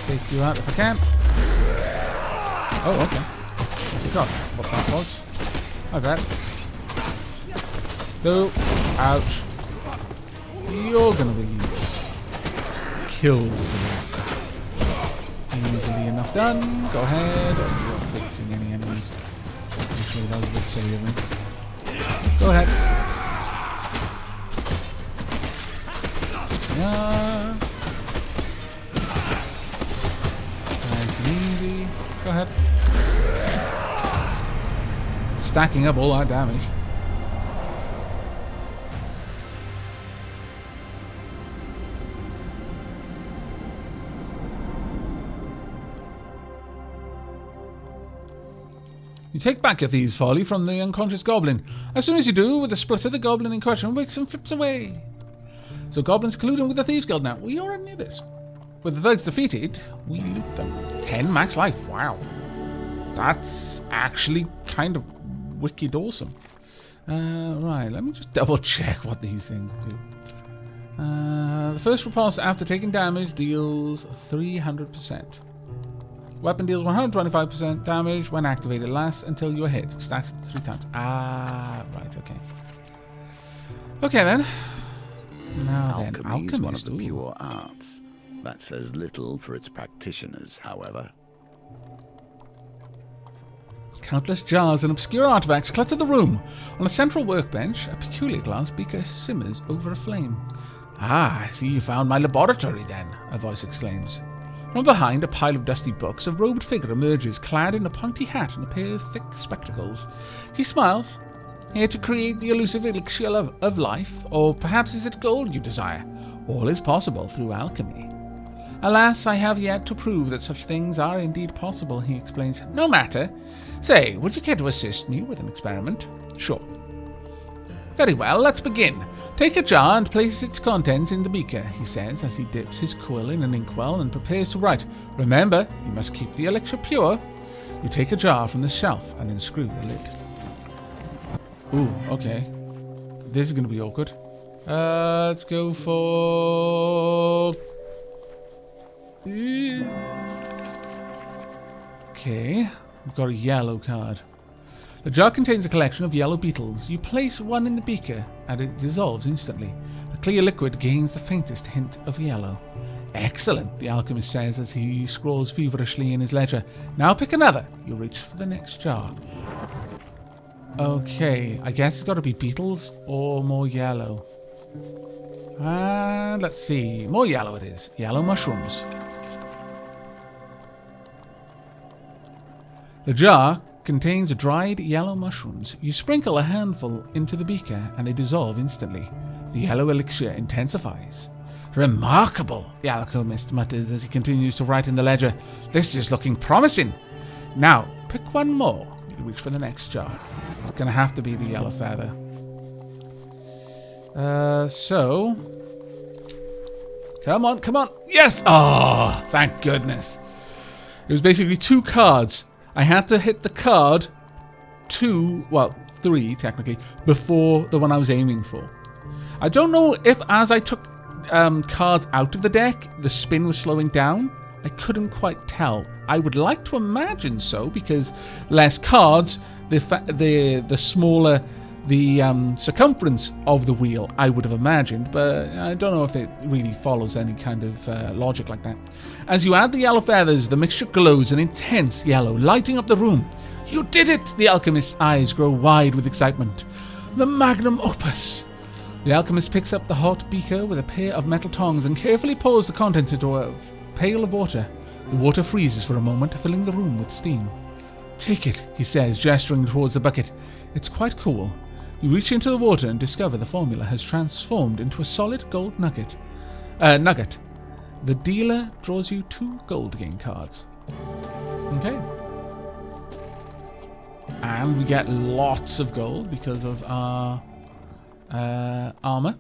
Take you out if I can. Oh, okay. I forgot what that was. My bad. No. Ouch. You're gonna be killed for this. Easily enough done. Go ahead. Oh, you're not fixing any enemies. Actually, that was a bit silly of me. Go ahead. Yeah. Nice and easy. Go ahead. Stacking up all that damage. You take back your Thieves' Folly from the unconscious goblin. As soon as you do, with a splutter, the goblin in question wakes and flips away. So goblins colluding with the Thieves Guild now. We already knew this. With the thugs defeated, we loot them. 10 max life. Wow. That's actually kind of wicked awesome. Right, let me just double check what these things do. The first repulse after taking damage deals 300%. Weapon deals 125% damage when activated. Lasts until you are hit. Stacks up 3 times. Ah, right, okay. Okay then. Now then, Alchemy is one of the pure arts. That says little for its practitioners, however. Countless jars and obscure artifacts clutter the room. On a central workbench, a peculiar glass beaker simmers over a flame. Ah, I see you found my laboratory then, a voice exclaims. From behind a pile of dusty books, a robed figure emerges, clad in a pointy hat and a pair of thick spectacles. He smiles. Here to create the elusive elixir of life, or perhaps is it gold you desire? All is possible through alchemy. Alas, I have yet to prove that such things are indeed possible, he explains. No matter. Say, would you care to assist me with an experiment? Sure. Very well, let's begin. Take a jar and place its contents in the beaker, he says as he dips his quill in an inkwell and prepares to write. Remember, you must keep the elixir pure. You take a jar from the shelf and unscrew the lid. Ooh, okay. This is going to be awkward. Let's go for... Okay, we've got a yellow card. The jar contains a collection of yellow beetles. You place one in the beaker and it dissolves instantly. The clear liquid gains the faintest hint of yellow. Excellent, the alchemist says as he scrawls feverishly in his ledger. Now pick another. You reach for the next jar. Okay, I guess it's got to be beetles or more yellow. And let's see. More yellow it is. Yellow mushrooms. The jar contains dried yellow mushrooms. You sprinkle a handful into the beaker and they dissolve instantly. The yellow elixir intensifies. Remarkable, the alchemist mutters as he continues to write in the ledger. This is looking promising. Now, pick one more. You reach for the next jar. It's going to have to be the yellow feather. So... Come on, come on. Yes! Oh, thank goodness. It was basically 2 cards. I had to hit the card 3 technically, before the one I was aiming for. I don't know if as I took cards out of the deck, the spin was slowing down. I couldn't quite tell. I would like to imagine so, because less cards, the smaller the circumference of the wheel, I would have imagined, but I don't know if it really follows any kind of logic like that. As you add the yellow feathers, the mixture glows an intense yellow, lighting up the room. You did it! The alchemist's eyes grow wide with excitement. The magnum opus! The alchemist picks up the hot beaker with a pair of metal tongs and carefully pours the contents into a pail of water. The water freezes for a moment, filling the room with steam. Take it, he says, gesturing towards the bucket. It's quite cool. You reach into the water and discover the formula has transformed into a solid gold nugget. The dealer draws you 2 gold game cards. Okay. And we get lots of gold because of our armor.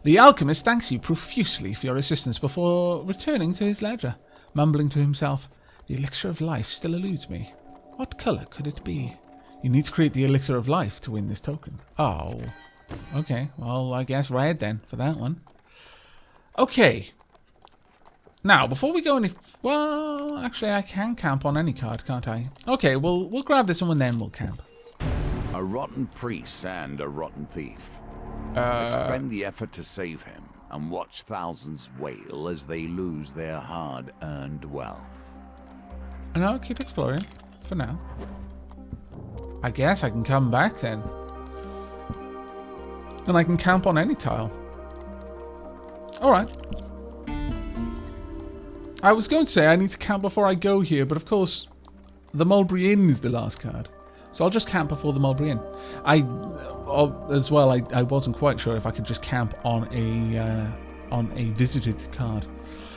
The alchemist thanks you profusely for your assistance before returning to his ledger, mumbling to himself, the elixir of life still eludes me. What colour could it be? You need to create the elixir of life to win this token. Oh. Okay, well, I guess red then for that one. Okay. Now, before we go any... Well, actually, I can camp on any card, can't I? Okay, we'll grab this one and then we'll camp. A rotten priest and a rotten thief. Expend the effort to save him and watch thousands wail as they lose their hard-earned wealth. And I'll keep exploring for now. I guess I can come back then. And I can camp on any tile. Alright. I was going to say I need to camp before I go here, but of course the Mulberry Inn is the last card. So I'll just camp before the Mulberry Inn. I wasn't quite sure if I could just camp on a visited card.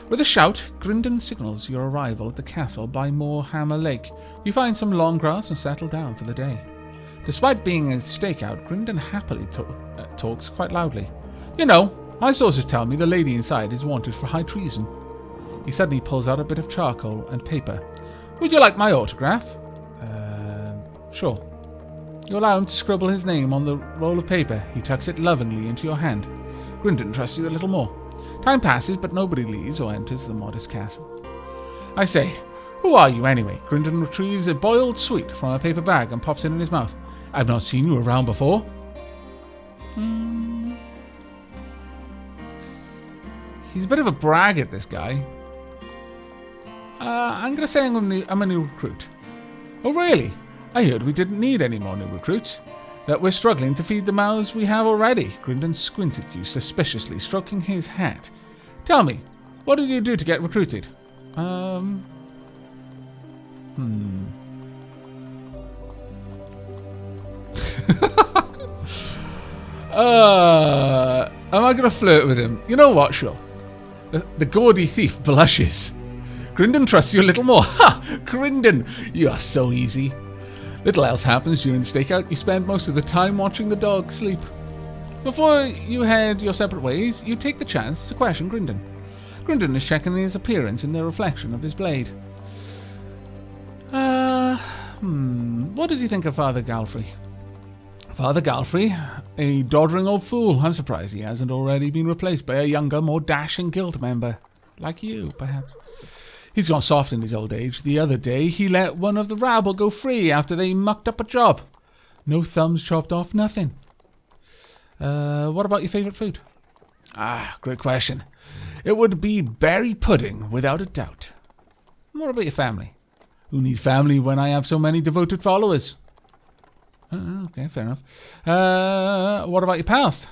With a shout, Grindon signals your arrival at the castle by Moorhammer Lake. You find some long grass and settle down for the day. Despite being a stakeout, Grindon happily talks quite loudly. You know, my sources tell me the lady inside is wanted for high treason. He suddenly pulls out a bit of charcoal and paper. Would you like my autograph? Sure. You allow him to scribble his name on the roll of paper. He tucks it lovingly into your hand. Grindon trusts you a little more. Time passes, but nobody leaves or enters the modest castle. I say, who are you anyway? Grindon retrieves a boiled sweet from a paper bag and pops it in his mouth. I've not seen you around before. He's a bit of a braggart, this guy. I'm going to say I'm a new recruit. Oh, really? I heard we didn't need any more new recruits. That we're struggling to feed the mouths we have already. Grindon squints at you suspiciously, stroking his hat. Tell me, what did you do to get recruited? Am I going to flirt with him? You know what, sure. The gaudy thief blushes. Grindon trusts you a little more. Ha! Grindon, you are so easy. Little else happens during the stakeout. You spend most of the time watching the dog sleep. Before you head your separate ways, you take the chance to question Grindon. Grindon is checking his appearance in the reflection of his blade. What does he think of Father Galfrey? Father Galfrey? A doddering old fool. I'm surprised he hasn't already been replaced by a younger, more dashing guild member. Like you, perhaps. He's gone soft in his old age. The other day, he let one of the rabble go free after they mucked up a job. No thumbs chopped off, nothing. What about your favourite food? Great question. It would be berry pudding, without a doubt. What about your family? Who needs family when I have so many devoted followers? Okay, fair enough. What about your past?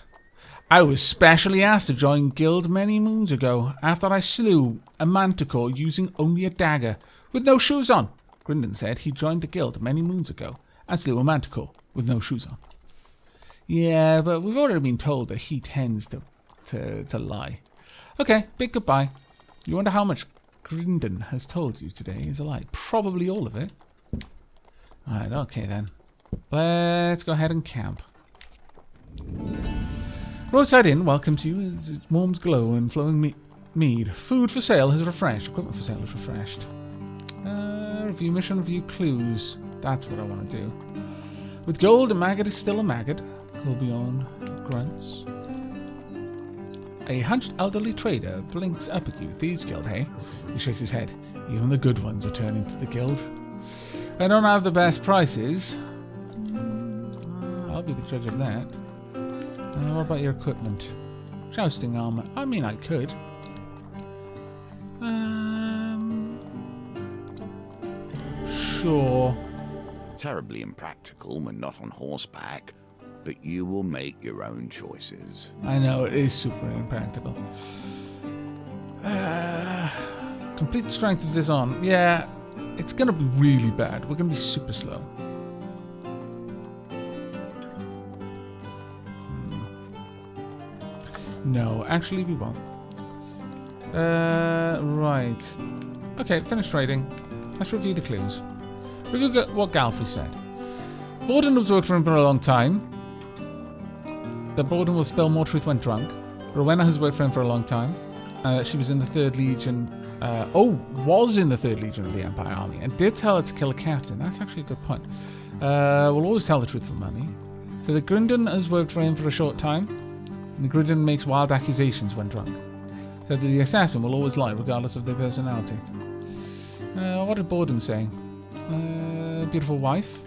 I was specially asked to join guild many moons ago, after I slew a manticore using only a dagger, with no shoes on. Grindon said he joined the guild many moons ago, and slew a manticore, with no shoes on. Yeah, but we've already been told that he tends to lie. Okay, big goodbye. You wonder how much Grindon has told you today is a lie. Probably all of it. Alright, okay then. Let's go ahead and camp. Roadside Inn welcomes you as its warm glow and flowing mead. Food for sale has refreshed. Equipment for sale has refreshed. Review mission, review clues. That's what I want to do. With gold, a maggot is still a maggot. Colbjorn grunts. A hunched elderly trader blinks up at you. Thieves Guild, hey? He shakes his head. Even the good ones are turning to the guild. I don't have the best prices. I'll be the judge of that. What about your equipment? Jousting armor. I mean, I could. Sure. Terribly impractical when not on horseback, but you will make your own choices. I know, it is super impractical. Complete the strength of this on. Yeah, it's going to be really bad. We're going to be super slow. No, actually we won't. Right. Okay, finished trading. Let's review the clues. Review what Galfrey said. Borden has worked for him for a long time. That Borden will spill more truth when drunk. Rowena has worked for him for a long time. She was in the 3rd Legion. Was in the 3rd Legion of the Empire Army and did tell her to kill a captain. That's actually a good point. We'll always tell the truth for money. So the Grindon has worked for him for a short time. And the Grindon makes wild accusations when drunk. So the assassin will always lie regardless of their personality. What did Borden say? Beautiful wife.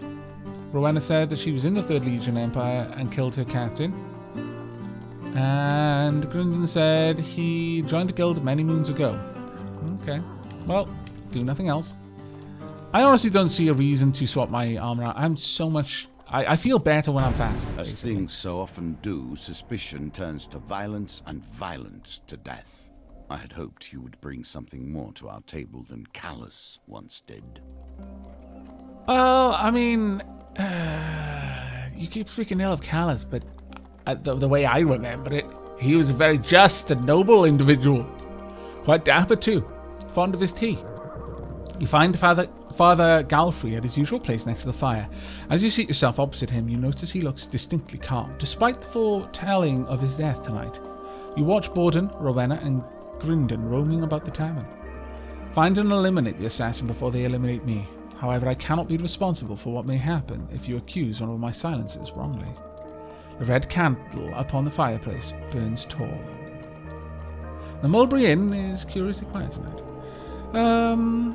Rowena said that she was in the 3rd Legion Empire and killed her captain. And Grindon said he joined the guild many moons ago. Okay. Well, do nothing else. I honestly don't see a reason to swap my armor out. I'm so much... I feel better when I'm fast. As things so often do, suspicion turns to violence and violence to death. I had hoped you would bring something more to our table than Callus once did. Well, I mean... you keep speaking ill of Callus, but the way I remember it, he was a very just and noble individual. Quite dapper too. Fond of his tea. You find Father Galfrey at his usual place next to the fire. As you seat yourself opposite him, you notice he looks distinctly calm, despite the foretelling of his death tonight. You watch Borden, Rowena, and Grindon roaming about the tavern. Find and eliminate the assassin before they eliminate me. However, I cannot be responsible for what may happen if you accuse one of my silencers wrongly. The red candle upon the fireplace burns tall. The Mulberry Inn is curiously quiet tonight. I'm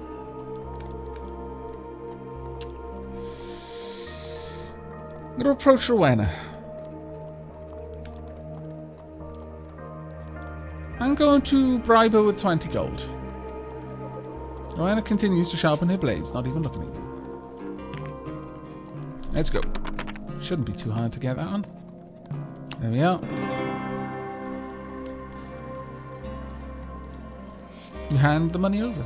going to approach Rowena. I'm going to bribe her with 20 gold. Rowena continues to sharpen her blades, not even looking at you. Let's go. Shouldn't be too hard to get that on. There we are. You hand the money over.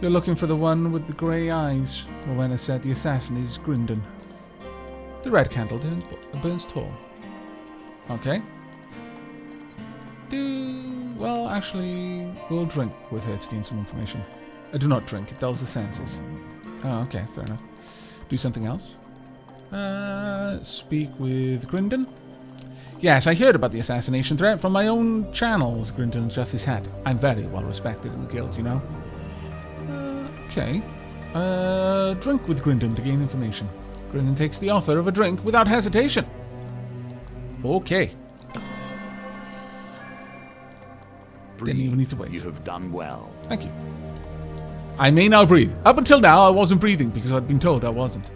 You're looking for the one with the grey eyes. Rowena said the assassin is Grindon. The red candle burns tall. Okay. Well, actually, we'll drink with her to gain some information. Do not drink, it dulls the senses. Oh, okay, fair enough. Do something else? Speak with Grindon? Yes, I heard about the assassination threat from my own channels. Grindon adjusts his hat. I'm very well respected in the guild, you know. Okay. Drink with Grindon to gain information. Grindon takes the offer of a drink without hesitation. Okay. Breathe. Didn't even need to wait. You have done well. Thank you. I may now breathe. Up until now, I wasn't breathing because I'd been told I wasn't.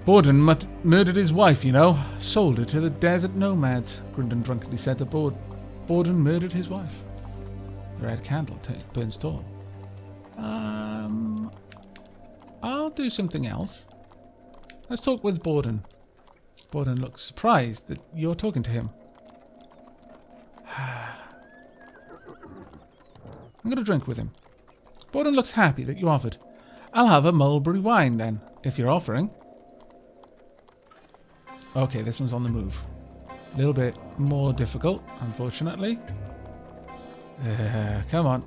Borden murdered his wife, you know. Sold her to the desert nomads. Grindon drunkenly said that Borden murdered his wife. The red candle burns tall. I'll do something else. Let's talk with Borden. Borden looks surprised that you're talking to him. I'm going to drink with him. Borden looks happy that you offered. I'll have a mulberry wine then, if you're offering. Okay, this one's on the move. A little bit more difficult, unfortunately. Come on.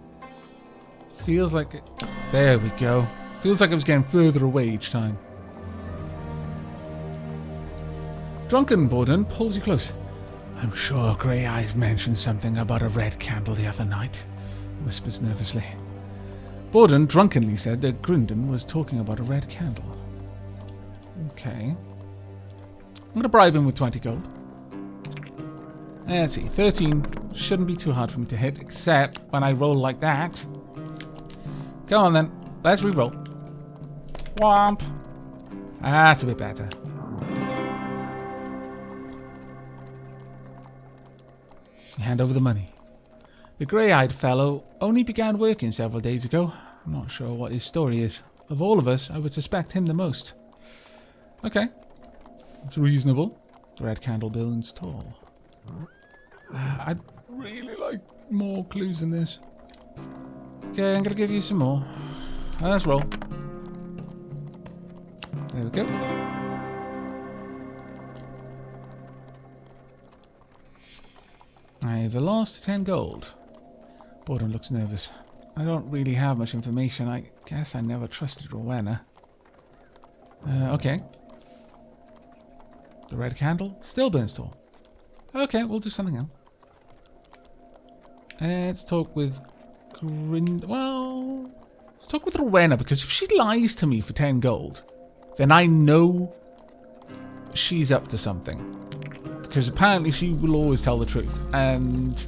Feels like it... There we go. Feels like I was getting further away each time. Drunken Borden pulls you close. I'm sure Grey Eyes mentioned something about a red candle the other night, whispers nervously. Borden drunkenly said that Grindon was talking about a red candle. Okay. I'm going to bribe him with 20 gold. Let's see, 13 shouldn't be too hard for me to hit, except when I roll like that. Come on then, let's re-roll. Womp. That's a bit better. Hand over the money. The grey-eyed fellow only began working several days ago. I'm not sure what his story is. Of all of us, I would suspect him the most. Okay. It's reasonable. The red candle building's tall. I'd really like more clues in this. Okay, I'm gonna give you some more. Let's roll. There we go. I've lost 10 gold. Borden looks nervous. I don't really have much information. I guess I never trusted Rowena. Okay. The red candle still burns tall. Okay, we'll do something else. Let's talk with Well, let's talk with Rowena, because if she lies to me for 10 gold, then I know she's up to something. Because apparently she will always tell the truth. And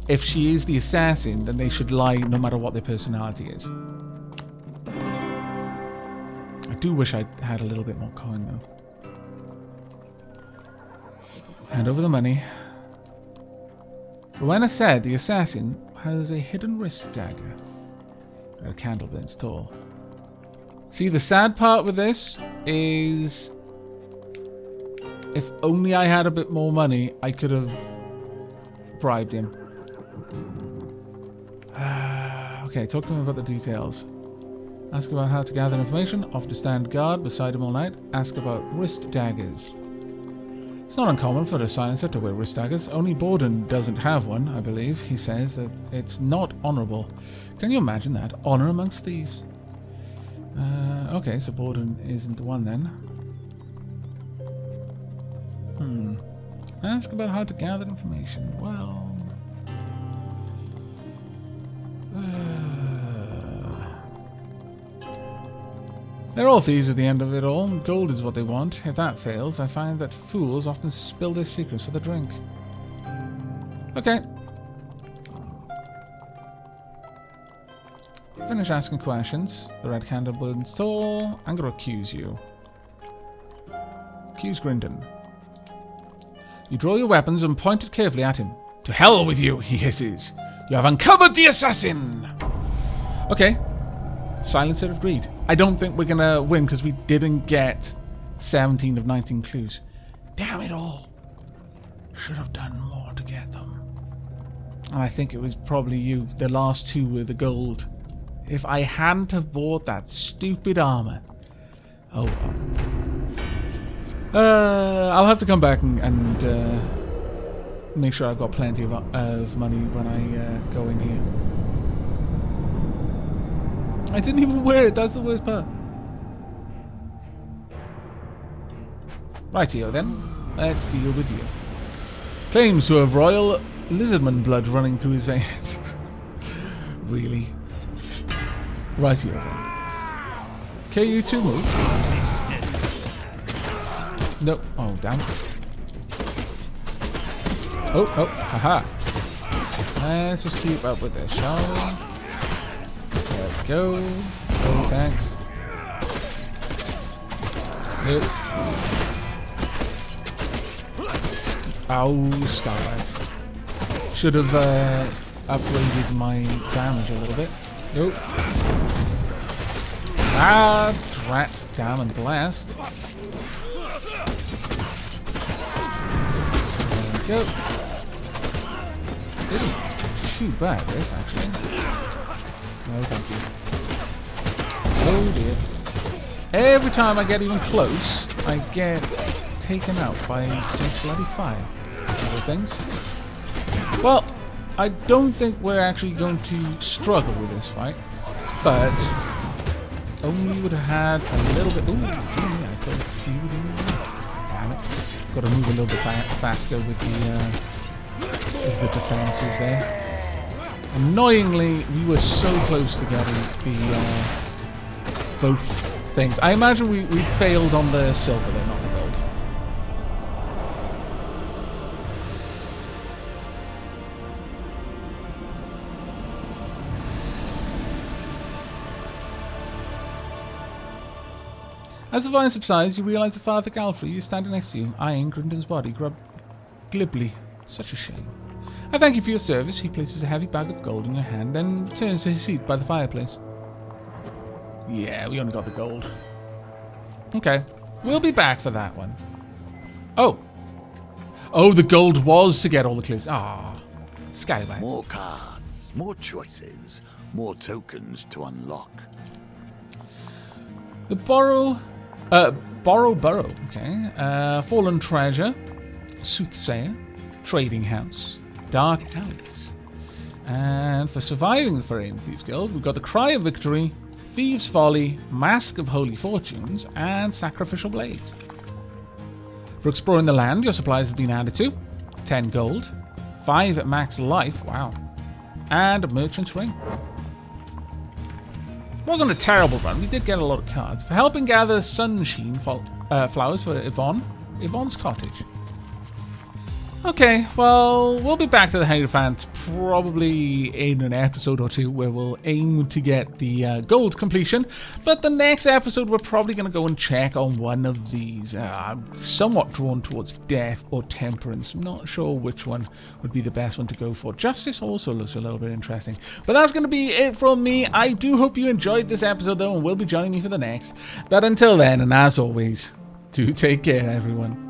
if she is the assassin, then they should lie no matter what their personality is. I do wish I had a little bit more coin, though. Hand over the money. Rowena said the assassin has a hidden wrist dagger. A candle burns tall. See, the sad part with this is, if only I had a bit more money, I could have bribed him. Okay, talk to him about the details. Ask about how to gather information. Offer to stand guard beside him all night. Ask about wrist daggers. It's not uncommon for a silencer to wear wrist daggers. Only Borden doesn't have one, I believe. He says that it's not honourable. Can you imagine that? Honour amongst thieves. Okay, so Borden isn't the one then. Ask about how to gather information. Well... They're all thieves at the end of it all. Gold is what they want. If that fails, I find that fools often spill their secrets for the drink. Okay. Finish asking questions. The red candle burns tall. I'm going to accuse you. Accuse Grindon. You draw your weapons and point it carefully at him. To hell with you, he hisses. You have uncovered the assassin! Okay. Silencer of Greed. I don't think we're going to win because we didn't get 17 of 19 clues. Damn it all. Should have done more to get them. And I think it was probably you. The last two were the gold. If I hadn't have bought that stupid armor. Oh well. I'll have to come back and make sure I've got plenty of money when I go in here. I didn't even wear it, that's the worst part. Rightio then, let's deal with you. Claims to have royal lizardman blood running through his veins. Really? Rightio then. Okay, you two move. No, oh damn. Oh, haha. Let's just keep up with this, shall we? Let's go. Oh, thanks. Nope. Oh, scalbags. Should have upgraded my damage a little bit. Nope. Ah, drat, damn and blast. There we go. Isn't too bad, this actually. No, thank you. Oh dear. Every time I get even close, I get taken out by some bloody fire. Other things. Well, I don't think we're actually going to struggle with this fight, but only would have had a little bit. Ooh, I thought you were doing that. Damn it. Got to move a little bit faster with the defenses there. Annoyingly, we were so close to getting the both things. I imagine we failed on the silver though, not the gold. As the vine subsides, you realise that Father Galfrey is standing next to you, eyeing Grinden's body glibly. Such a shame. I thank you for your service. He places a heavy bag of gold in your hand, then returns to his seat by the fireplace. Yeah, we only got the gold. Okay, we'll be back for that one. Oh. Oh, the gold was to get all the clues. Ah, scallywags. More cards, more choices, more tokens to unlock. The Burrow, okay. Fallen Treasure, Soothsayer, Trading House, Dark Alleys. And for surviving the Frail Thieves Guild, we've got the Cry of Victory, Thieves' Folly, Mask of Holy Fortunes, and Sacrificial Blades. For exploring the land, your supplies have been added to. 10 gold, 5 max life, wow, and a Merchant's Ring. Wasn't a terrible run, we did get a lot of cards. For helping gather sunshine flowers for Yvonne's cottage. Okay, well, we'll be back to the Hierophant probably in an episode or two where we'll aim to get the gold completion. But the next episode, we're probably going to go and check on one of these. I'm somewhat drawn towards Death or Temperance. I'm not sure which one would be the best one to go for. Justice also looks a little bit interesting. But that's going to be it from me. I do hope you enjoyed this episode, though, and will be joining me for the next. But until then, and as always, do take care, everyone.